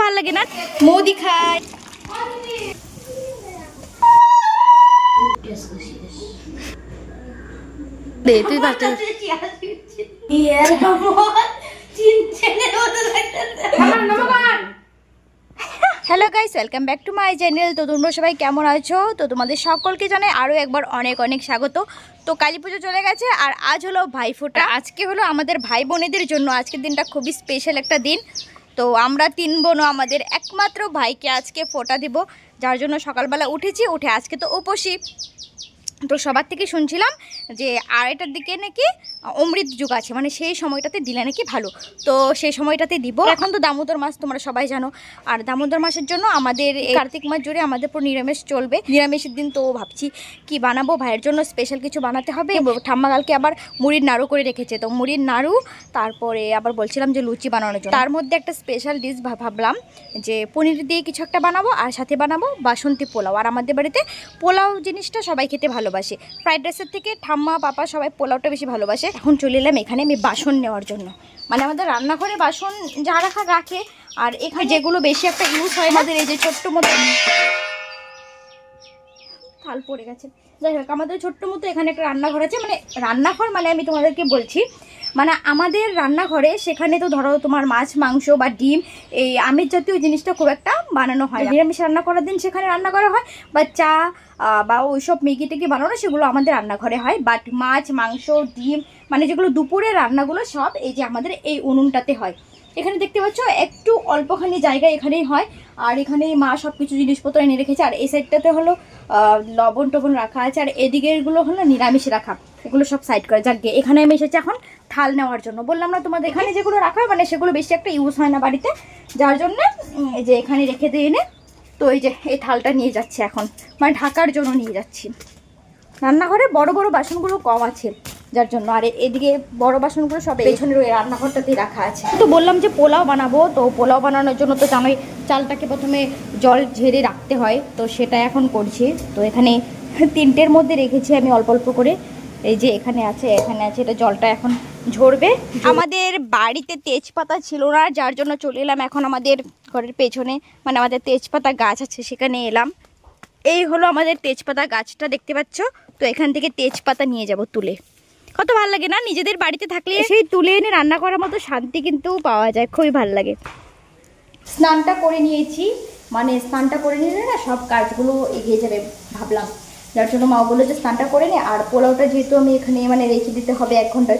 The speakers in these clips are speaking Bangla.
ভালো লাগে না? মোদি খায়। তুই hello guys, welcome back to my channel. তো তোমরা সবাই কেমন আছো? তো তোমাদের সকলকে জানাই আরও একবার অনেক অনেক স্বাগত। তো কালী পুজো চলে গেছে আর আজ হলো ভাইফোঁটা। আজকে হলো আমাদের ভাই বোনেদের জন্য আজকের দিনটা খুবই স্পেশাল একটা দিন। তো আমরা 3 বোনও আমাদের একমাত্র ভাইকে আজকে ফোঁটা দিব, যার জন্য সকালবেলা উঠেছি। উঠে আজকে তো উপসী। তো সবার থেকে শুনছিলাম যে 2:30টার দিকে নাকি অমৃত যুগ আছে, মানে সেই সময়টাতে দিলে নাকি ভালো। তো সেই সময়টাতে দিব। এখন তো দামোদর মাস, তোমরা সবাই জানো। আর দামোদর মাসের জন্য আমাদের এই কার্তিক মাস জুড়ে আমাদের পুরো নিরামিষ চলবে। নিরামিষের দিন তো ভাবছি কি বানাবো, ভাইয়ের জন্য স্পেশাল কিছু বানাতে হবে। ঠাম্মা কালকে আবার মুড়ির নাড়ু করে রেখেছে, তো মুড়ির নাড়ু, তারপরে আবার বলছিলাম যে লুচি বানানোর জন্য। তার মধ্যে একটা স্পেশাল ডিশ ভাবলাম যে পনির দিয়ে কিছু একটা বানাবো, আর সাথে বানাবো বাসন্তী পোলাও। আর আমাদের বাড়িতে পোলাও জিনিসটা সবাই খেতে ভালোবাসে। ফ্রাইড রাইসের থেকে ঠাম্মা পাপা সবাই পোলাওটা বেশি ভালোবাসে। এখন চলে এলাম এখানে আমি বাসন নেওয়ার জন্য, মানে আমাদের রান্নাঘরে বাসন যা রাখে। আর এখানে যেগুলো বেশি একটা ইউজ হয় আমাদের এই যে ছোট্ট মতো থাল পড়ে গেছে। যাই হোক, আমাদের ছোট্ট মতো এখানে একটা রান্নাঘর আছে। মানে রান্নাঘর মানে আমি তোমাদেরকে বলছি, মানে আমাদের রান্নাঘরে সেখানে তো ধরো তোমার মাছ মাংস বা ডিম, এই আমিষ জাতীয় জিনিসটা খুব একটা বানানো হয় না। নিরামিষ রান্না করার দিন সেখানে রান্না করা হয়, বা চা বা ওইসব ম্যাগি টেগি বানানো সেগুলো আমাদের রান্নাঘরে হয়। বাট মাছ মাংস ডিম মানে যেগুলো দুপুরের রান্নাগুলো সব এই যে আমাদের এই উনুনটাতে হয়। এখানে দেখতে পাচ্ছ একটু অল্পখানি জায়গা এখানেই হয়। আর এখানেই মা সব কিছু জিনিসপত্র এনে রেখেছে। আর এই সাইডটাতে হলো লবণ টবণ রাখা আছে, আর এদিকেরগুলো হলো নিরামিষ রাখা, এগুলো সব সাইড করে। যাকে এখানে আমি এসেছি এখন থাল নেওয়ার জন্য। বললাম না তোমাদের এখানে যেগুলো রাখা হয় মানে সেগুলো বেশি একটা ইউজ হয় না বাড়িতে, যার জন্য এই যে এখানে রেখে দিয়ে এনে তো এই যে এই থালটা নিয়ে যাচ্ছি এখন, মানে ঢাকার জন্য নিয়ে যাচ্ছি। রান্নাঘরে বড় বড় বাসনগুলো কম আছে যার জন্য। আর এদিকে বড় বাসনগুলো সব পেছনের ওই রান্নাঘরটাতেই রাখা আছে। তো বললাম যে পোলাও বানাবো, তো পোলাও বানানোর জন্য তো জানোই চালটাকে প্রথমে জল ঝেড়ে রাখতে হয়, তো সেটা এখন করছি। তো এখানে 3টের মধ্যে রেখেছি আমি অল্প অল্প করে। এই যে এখানে আছে এটা জলটা এখন ঝরবে। আমাদের বাড়িতে তেজপাতা ছিল না, যার জন্য চলে এলাম এখন আমাদের ঘরের পেছনে, মানে আমাদের তেজপাতা গাছ আছে সেখানে এলাম। এই হলো আমাদের তেজপাতা গাছটা, দেখতে পাচ্ছ। তো এখান থেকে তেজপাতা নিয়ে যাব তুলে। কত ভালো লাগে না নিজেদের বাড়িতে থাকলে সেই তুলে এনে রান্না করার মতো শান্তি কিন্তু পাওয়া যায়, খুবই ভালো লাগে। স্নানটা করে নিয়েছি, মানে স্নানটা করে নিলে না সব কাজগুলো এগিয়ে যাবে ভাবলাম, যার জন্য মা বললো যে স্নানটা করে নে। আর পোলাওটা যেহেতু আমি এখানে মানে রেখে দিতে হবে 1 ঘন্টার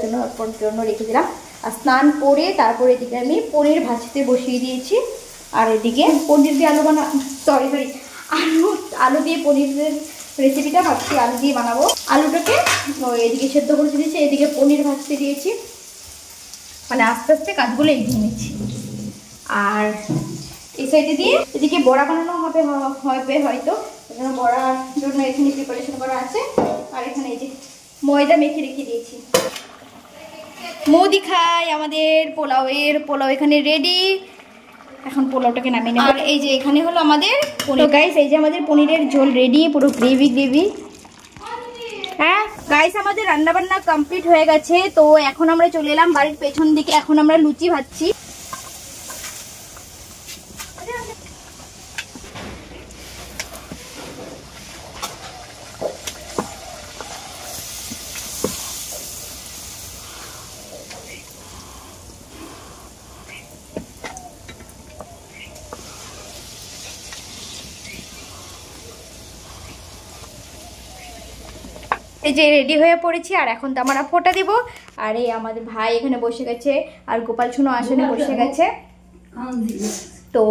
জন্য রেখে দিলাম। আর স্নান করে তারপরে এদিকে আমি পনির ভাজতে বসিয়ে দিয়েছি। আর এদিকে পনির দিয়ে আলু দিয়ে পনিরের রেসিপিটা ভাবছি আলু দিয়ে বানাবো। আলুটাকে এদিকে সেদ্ধ করে দিয়েছি, এদিকে পনির ভাজতে দিয়েছি, মানে আস্তে আস্তে কাজগুলো এগিয়ে নিচ্ছি। আর এই সাইডে দিয়ে এদিকে বড়া বানানো হবে হয়তো, বড়ার জন্য এখানে প্রিপারেশন করা আছে। আর এখানে এই যে ময়দা মেখে রেখে দিয়েছি। মোদি খাই আমাদের পোলাও এখানে রেডি। এখন পোলাওটাকে নামিয়ে নেব। আর এই যে এখানে হলো আমাদের পনির। গাইস এই যে আমাদের পনিরের ঝোল রেডি, পুরো গ্রেভি। হ্যাঁ গাইস, আমাদের রান্নাবান্না কমপ্লিট হয়ে গেছে। তো এখন আমরা চলে এলাম বাড়ির পেছন দিকে। এখন আমরা লুচি ভাজছি। এই যে রেডি হয়ে পড়েছি, আর এখন তো আমরা ফোঁটা দিব। আর এই আমাদের ভাই এখানে বসে গেছে, আর গোপাল ছুনো আসনে বসে গেছে। তো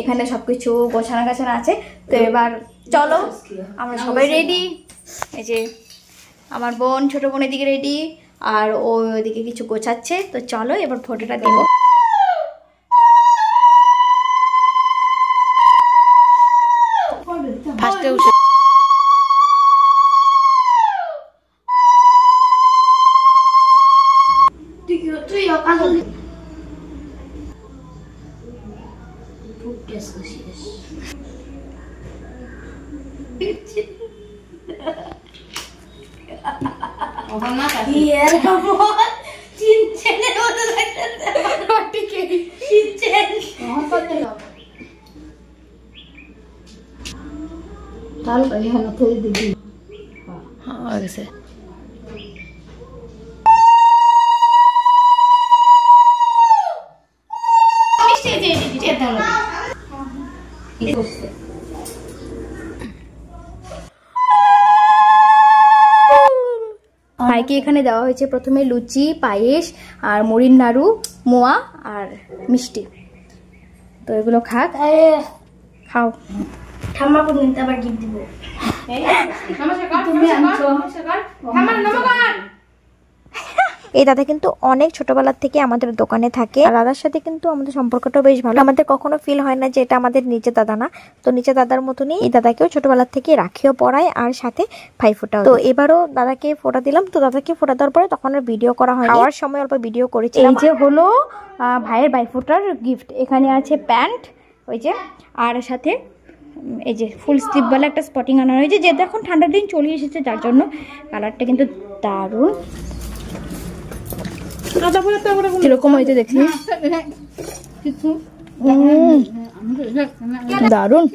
এখানে সবকিছু গোছানো গাছানো আছে। তো এবার চলো আমরা সবাই রেডি। এই যে আমার বোন, ছোট বোন এদিকে রেডি, আর ও ওদিকে কিছু গোছাচ্ছে। তো চলো এবার ফোঁটাটা দেব। ফার্স্টে উঠে ভাইকে এখানে দেওয়া হয়েছে প্রথমে লুচি, পায়েস আর মুড়ির নাড়ু, মোয়া আর মিষ্টি। তো এগুলো খাক, খাও। ঠাম্মা পর্যন্ত আবার গিফট দিব। এই দাদা কিন্তু অনেক ছোটবেলার থেকে আমাদের দোকানে থাকে, আর দাদার সাথে কিন্তু আমাদের সম্পর্কটা বেশ ভালো। আমাদের কখনো ফিল হয় না যে এটা আমাদের নিজের দাদা না। তো নিজের দাদার মতনই এই দাদাকেও ছোটবেলার থেকে রাখিও পড়ায়, আর সাথে ভাইফোঁটাও। তো এবারও দাদাকে ফোঁটা দিলাম। তো দাদাকে ফোঁটা দেওয়ার পরে তখন আর ভিডিও করা হয়, খাওয়ার সময় অল্প ভিডিও করেছি। এই যে হলো ভাইয়ের ভাইফোঁটার গিফট। এখানে আছে প্যান্ট, ওই যে, আর সাথে এই যে ফুল স্লিভওয়ালা একটা স্পটিং আনা হয়েছে, যেটা এখন ঠান্ডার দিন চলে এসেছে, যার জন্য কালারটা কিন্তু দারুণ। কিরকম হয়েছে দেখছিস? দারুণ।